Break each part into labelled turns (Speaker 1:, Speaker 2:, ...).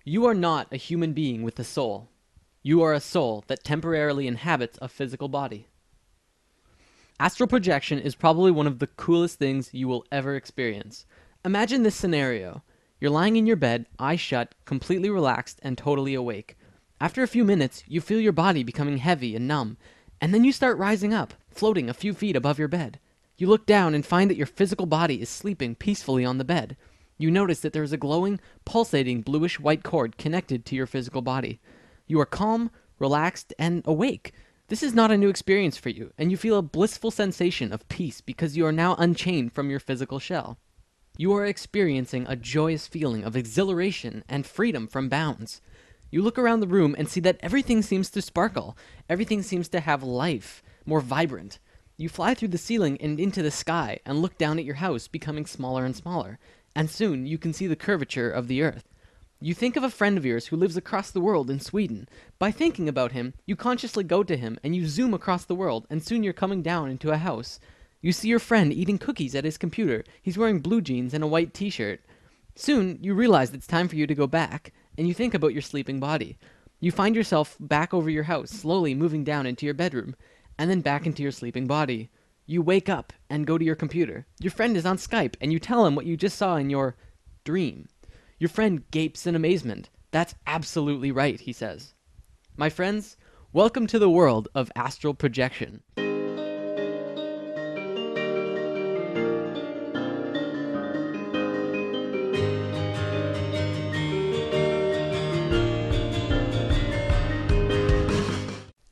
Speaker 1: You are not a human being with a soul. You are a soul that temporarily inhabits a physical body. Astral projection is probably one of the coolest things you will ever experience. Imagine this scenario. You're lying in your bed, eyes shut, completely relaxed and totally awake. After a few minutes, you feel your body becoming heavy and numb, and then you start rising up, floating a few feet above your bed. You look down and find that your physical body is sleeping peacefully on the bed. You notice that there is a glowing, pulsating bluish-white cord connected to your physical body. You are calm, relaxed, and awake. This is not a new experience for you, and you feel a blissful sensation of peace because you are now unchained from your physical shell. You are experiencing a joyous feeling of exhilaration and freedom from bounds. You look around the room and see that everything seems to sparkle. Everything seems to have life, more vibrant. You fly through the ceiling and into the sky and look down at your house, becoming smaller and smaller. And soon you can see the curvature of the earth. You think of a friend of yours who lives across the world in Sweden. By thinking about him, you consciously go to him and you zoom across the world, and soon you're coming down into a house. You see your friend eating cookies at his computer. He's wearing blue jeans and a white t-shirt. Soon you realize it's time for you to go back, and you think about your sleeping body. You find yourself back over your house, slowly moving down into your bedroom, and then back into your sleeping body. You wake up and go to your computer. Your friend is on Skype, and you tell him what you just saw in your dream. Your friend gapes in amazement. "That's absolutely right," he says. My friends, welcome to the world of astral projection.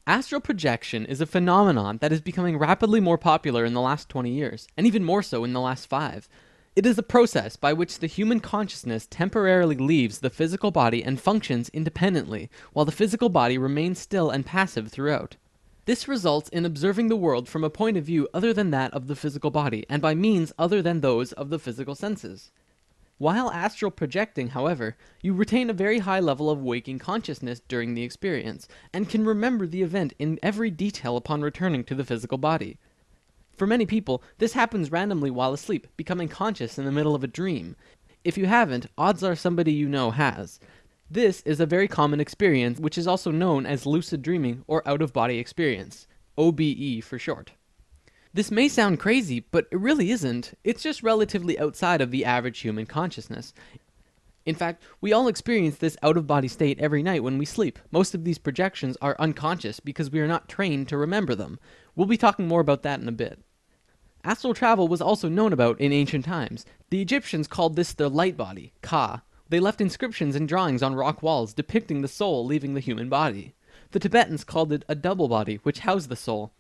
Speaker 1: Astral projection is a phenomenon that is becoming rapidly more popular in the last 20 years, and even more so in the last 5. It is a process by which the human consciousness temporarily leaves the physical body and functions independently, while the physical body remains still and passive throughout. This results in observing the world from a point of view other than that of the physical body, and by means other than those of the physical senses. While astral projecting, however, you retain a very high level of waking consciousness during the experience, and can remember the event in every detail upon returning to the physical body. For many people, this happens randomly while asleep, becoming conscious in the middle of a dream. If you haven't, odds are somebody you know has. This is a very common experience, which is also known as lucid dreaming or out-of-body experience, OBE for short. This may sound crazy, but it really isn't. It's just relatively outside of the average human consciousness. In fact, we all experience this out-of-body state every night when we sleep. Most of these projections are unconscious because we are not trained to remember them. We'll be talking more about that in a bit. Astral travel was also known about in ancient times. The Egyptians called this the light body, Ka. They left inscriptions and drawings on rock walls depicting the soul leaving the human body. The Tibetans called it a double body, which housed the soul.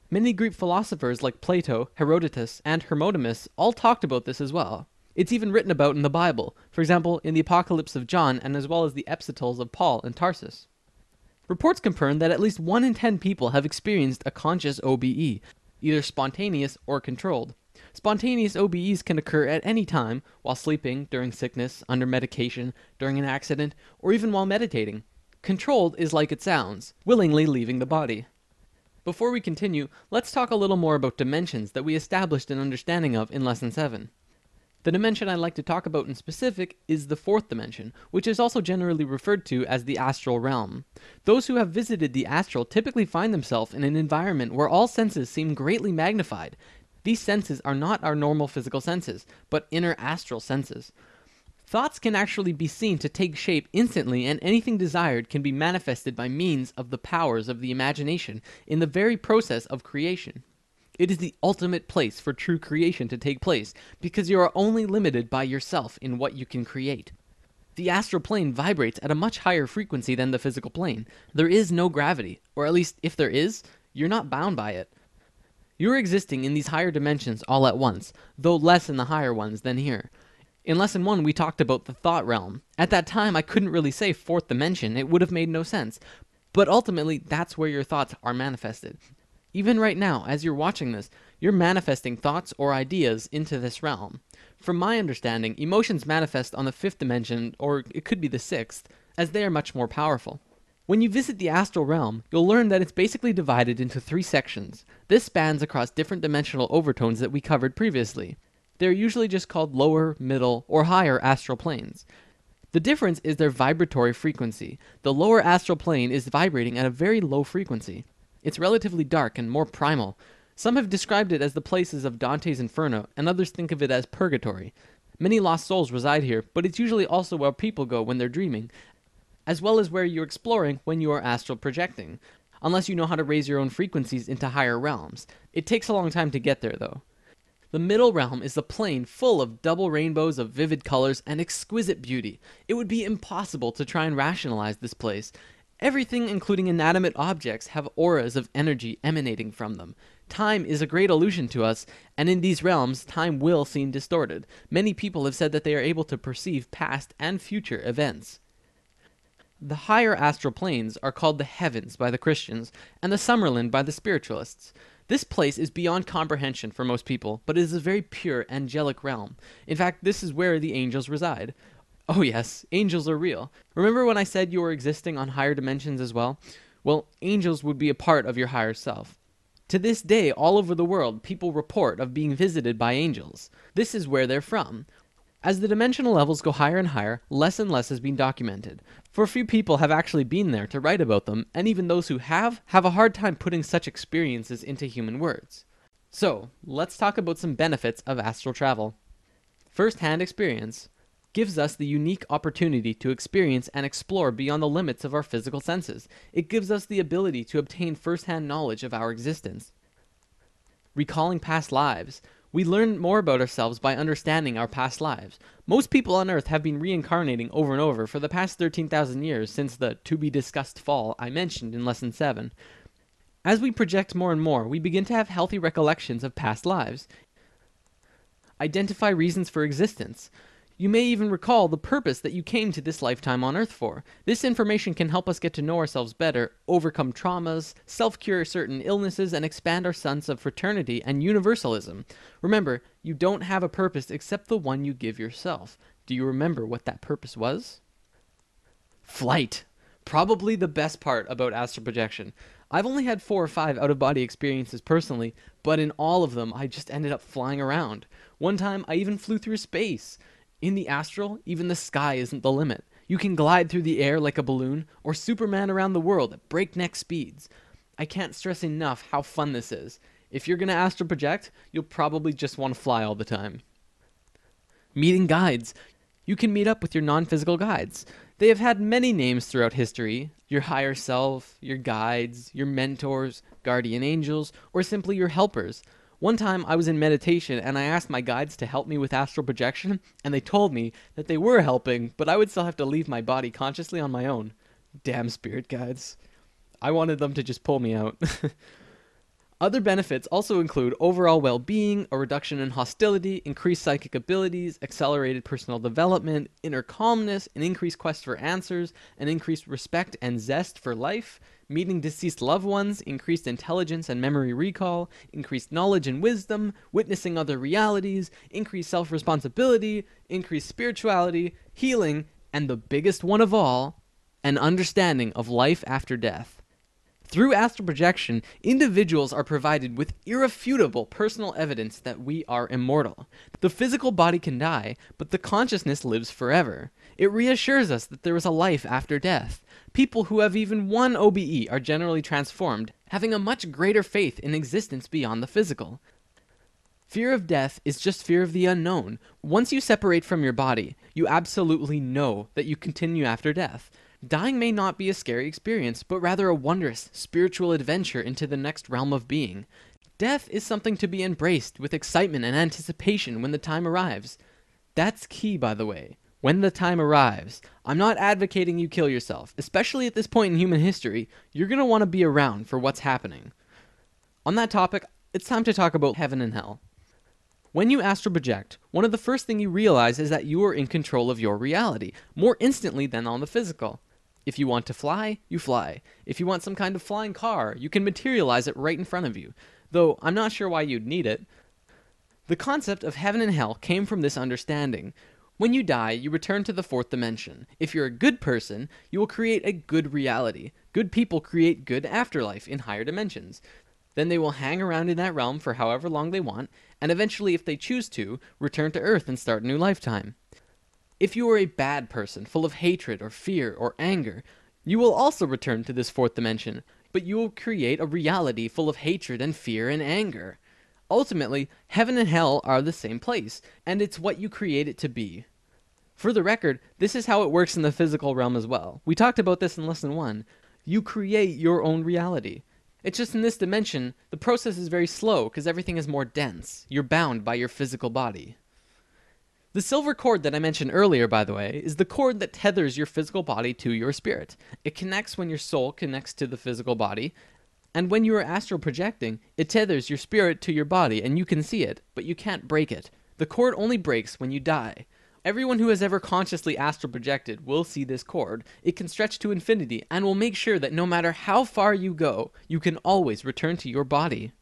Speaker 1: Many Greek philosophers like Plato, Herodotus, and Hermotimus all talked about this as well. It's even written about in the Bible, for example in the Apocalypse of John and as well as the epistles of Paul and Tarsus. Reports confirm that at least 1 in 10 people have experienced a conscious OBE, either spontaneous or controlled. Spontaneous OBEs can occur at any time, while sleeping, during sickness, under medication, during an accident, or even while meditating. Controlled is like it sounds, willingly leaving the body. Before we continue, let's talk a little more about dimensions that we established an understanding of in Lesson 7. The dimension I'd like to talk about in specific is the 4th dimension, which is also generally referred to as the astral realm. Those who have visited the astral typically find themselves in an environment where all senses seem greatly magnified. These senses are not our normal physical senses, but inner astral senses. Thoughts can actually be seen to take shape instantly, and anything desired can be manifested by means of the powers of the imagination in the very process of creation. It is the ultimate place for true creation to take place, because you are only limited by yourself in what you can create. The astral plane vibrates at a much higher frequency than the physical plane. There is no gravity, or at least if there is, you're not bound by it. You're existing in these higher dimensions all at once, though less in the higher ones than here. In Lesson 1, we talked about the thought realm. At that time, I couldn't really say 4th dimension. It would have made no sense. But ultimately, that's where your thoughts are manifested. Even right now, as you're watching this, you're manifesting thoughts or ideas into this realm. From my understanding, emotions manifest on the 5th dimension, or it could be the 6th, as they are much more powerful. When you visit the astral realm, you'll learn that it's basically divided into 3 sections. This spans across different dimensional overtones that we covered previously. They're usually just called lower, middle, or higher astral planes. The difference is their vibratory frequency. The lower astral plane is vibrating at a very low frequency. It's relatively dark and more primal. Some have described it as the places of Dante's Inferno, and others think of it as purgatory. Many lost souls reside here, but it's usually also where people go when they're dreaming, as well as where you're exploring when you are astral projecting, unless you know how to raise your own frequencies into higher realms. It takes a long time to get there, though. The middle realm is a plane full of double rainbows of vivid colors and exquisite beauty. It would be impossible to try and rationalize this place. Everything, including inanimate objects, have auras of energy emanating from them. Time is a great illusion to us, and in these realms, time will seem distorted. Many people have said that they are able to perceive past and future events. The higher astral planes are called the heavens by the Christians, and the Summerland by the spiritualists. This place is beyond comprehension for most people, but it is a very pure, angelic realm. In fact, this is where the angels reside. Oh yes, angels are real. Remember when I said you were existing on higher dimensions as well? Well, angels would be a part of your higher self. To this day, all over the world, people report of being visited by angels. This is where they're from. As the dimensional levels go higher and higher, less and less has been documented. For a few people have actually been there to write about them, and even those who have a hard time putting such experiences into human words. So, let's talk about some benefits of astral travel. First-hand experience gives us the unique opportunity to experience and explore beyond the limits of our physical senses. It gives us the ability to obtain first-hand knowledge of our existence. Recalling past lives. We learn more about ourselves by understanding our past lives. Most people on Earth have been reincarnating over and over for the past 13,000 years since the to-be-discussed fall I mentioned in Lesson 7. As we project more and more, we begin to have healthy recollections of past lives. Identify reasons for existence. You may even recall the purpose that you came to this lifetime on Earth for. This information can help us get to know ourselves better, overcome traumas, self-cure certain illnesses, and expand our sense of fraternity and universalism. Remember, you don't have a purpose except the one you give yourself. Do you remember what that purpose was? Flight. Probably the best part about astral projection. I've only had 4 or 5 out-of-body experiences personally, but in all of them, I just ended up flying around. One time, I even flew through space. In the astral, even the sky isn't the limit. You can glide through the air like a balloon, or Superman around the world at breakneck speeds. I can't stress enough how fun this is. If you're going to astral project, you'll probably just want to fly all the time. Meeting guides. You can meet up with your non-physical guides. They have had many names throughout history. Your higher self, your guides, your mentors, guardian angels, or simply your helpers. One time I was in meditation and I asked my guides to help me with astral projection, and they told me that they were helping, but I would still have to leave my body consciously on my own. Damn spirit guides. I wanted them to just pull me out. Other benefits also include overall well-being, a reduction in hostility, increased psychic abilities, accelerated personal development, inner calmness, an increased quest for answers, an increased respect and zest for life, meeting deceased loved ones, increased intelligence and memory recall, increased knowledge and wisdom, witnessing other realities, increased self-responsibility, increased spirituality, healing, and the biggest one of all, an understanding of life after death. Through astral projection, individuals are provided with irrefutable personal evidence that we are immortal. The physical body can die, but the consciousness lives forever. It reassures us that there is a life after death. People who have even one OBE are generally transformed, having a much greater faith in existence beyond the physical. Fear of death is just fear of the unknown. Once you separate from your body, you absolutely know that you continue after death. Dying may not be a scary experience, but rather a wondrous, spiritual adventure into the next realm of being. Death is something to be embraced with excitement and anticipation when the time arrives. That's key, by the way. When the time arrives. I'm not advocating you kill yourself. Especially at this point in human history, you're going to want to be around for what's happening. On that topic, it's time to talk about heaven and hell. When you astral project, one of the first things you realize is that you are in control of your reality, more instantly than on the physical. If you want to fly, you fly. If you want some kind of flying car, you can materialize it right in front of you. Though I'm not sure why you'd need it. The concept of heaven and hell came from this understanding. When you die, you return to the 4th dimension. If you're a good person, you will create a good reality. Good people create good afterlife in higher dimensions. Then they will hang around in that realm for however long they want, and eventually, if they choose to, return to Earth and start a new lifetime. If you are a bad person, full of hatred or fear or anger, you will also return to this fourth dimension, but you will create a reality full of hatred and fear and anger. Ultimately, heaven and hell are the same place, and it's what you create it to be. For the record, this is how it works in the physical realm as well. We talked about this in lesson 1. You create your own reality. It's just in this dimension, the process is very slow because everything is more dense. You're bound by your physical body. The silver cord that I mentioned earlier, by the way, is the cord that tethers your physical body to your spirit. It connects when your soul connects to the physical body, and when you are astral projecting, it tethers your spirit to your body, and you can see it, but you can't break it. The cord only breaks when you die. Everyone who has ever consciously astral projected will see this cord. It can stretch to infinity and will make sure that no matter how far you go, you can always return to your body.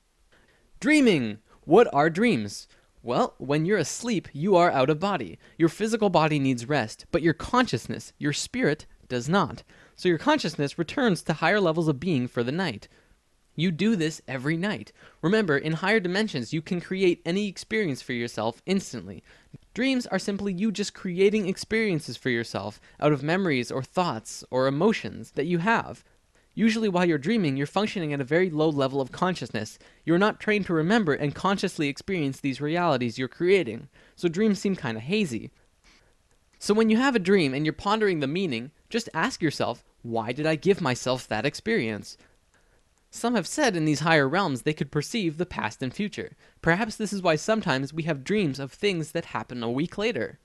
Speaker 1: Dreaming! What are dreams? Well, when you're asleep, you are out of body. Your physical body needs rest, but your consciousness, your spirit, does not. So your consciousness returns to higher levels of being for the night. You do this every night. Remember, in higher dimensions, you can create any experience for yourself instantly. Dreams are simply you just creating experiences for yourself out of memories or thoughts or emotions that you have. Usually while you're dreaming, you're functioning at a very low level of consciousness. You're not trained to remember and consciously experience these realities you're creating, so dreams seem kind of hazy. So when you have a dream and you're pondering the meaning, just ask yourself, why did I give myself that experience? Some have said in these higher realms they could perceive the past and future. Perhaps this is why sometimes we have dreams of things that happen a week later.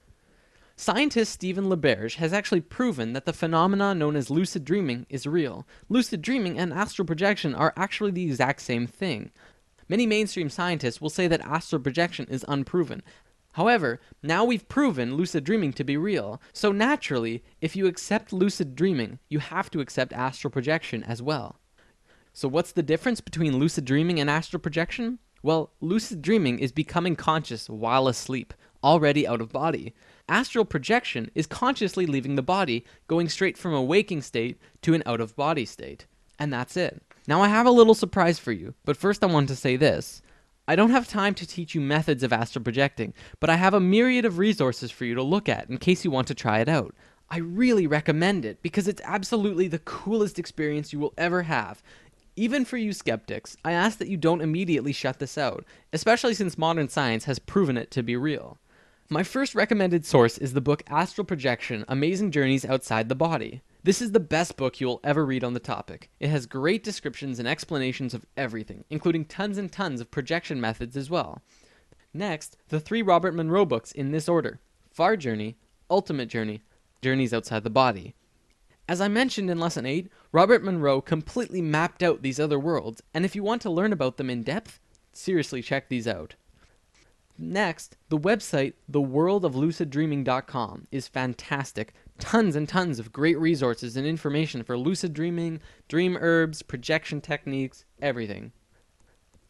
Speaker 1: Scientist Stephen LaBerge has actually proven that the phenomena known as lucid dreaming is real. Lucid dreaming and astral projection are actually the exact same thing. Many mainstream scientists will say that astral projection is unproven. However, now we've proven lucid dreaming to be real, so naturally, if you accept lucid dreaming, you have to accept astral projection as well. So what's the difference between lucid dreaming and astral projection? Well, lucid dreaming is becoming conscious while asleep, already out of body. Astral projection is consciously leaving the body, going straight from a waking state to an out-of-body state. And that's it. Now I have a little surprise for you, but first I want to say this. I don't have time to teach you methods of astral projecting, but I have a myriad of resources for you to look at in case you want to try it out. I really recommend it because it's absolutely the coolest experience you will ever have. Even for you skeptics, I ask that you don't immediately shut this out, especially since modern science has proven it to be real. My first recommended source is the book Astral Projection: Amazing Journeys Outside the Body. This is the best book you will ever read on the topic. It has great descriptions and explanations of everything, including tons and tons of projection methods as well. Next, the 3 Robert Monroe books in this order: Far Journey, Ultimate Journey, Journeys Outside the Body. As I mentioned in Lesson 8, Robert Monroe completely mapped out these other worlds, and if you want to learn about them in depth, seriously check these out. Next, the website theworldofluciddreaming.com is fantastic. Tons and tons of great resources and information for lucid dreaming, dream herbs, projection techniques, everything.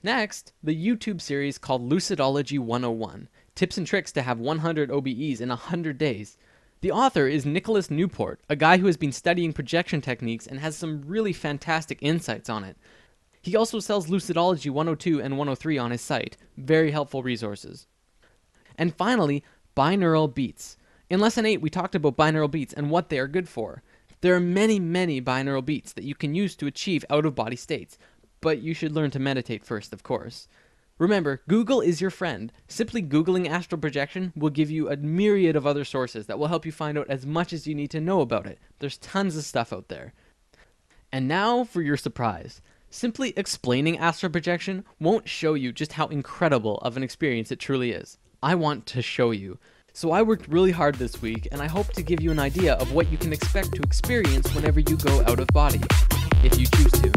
Speaker 1: Next, the YouTube series called Lucidology 101, tips and tricks to have 100 OBEs in 100 days. The author is Nicholas Newport, a guy who has been studying projection techniques and has some really fantastic insights on it. He also sells Lucidology 102 and 103 on his site. Very helpful resources. And finally, binaural beats. In Lesson 8, we talked about binaural beats and what they are good for. There are many, many binaural beats that you can use to achieve out-of-body states, but you should learn to meditate first, of course. Remember, Google is your friend. Simply Googling astral projection will give you a myriad of other sources that will help you find out as much as you need to know about it. There's tons of stuff out there. And now for your surprise. Simply explaining astral projection won't show you just how incredible of an experience it truly is. I want to show you. So I worked really hard this week, and I hope to give you an idea of what you can expect to experience whenever you go out of body, if you choose to.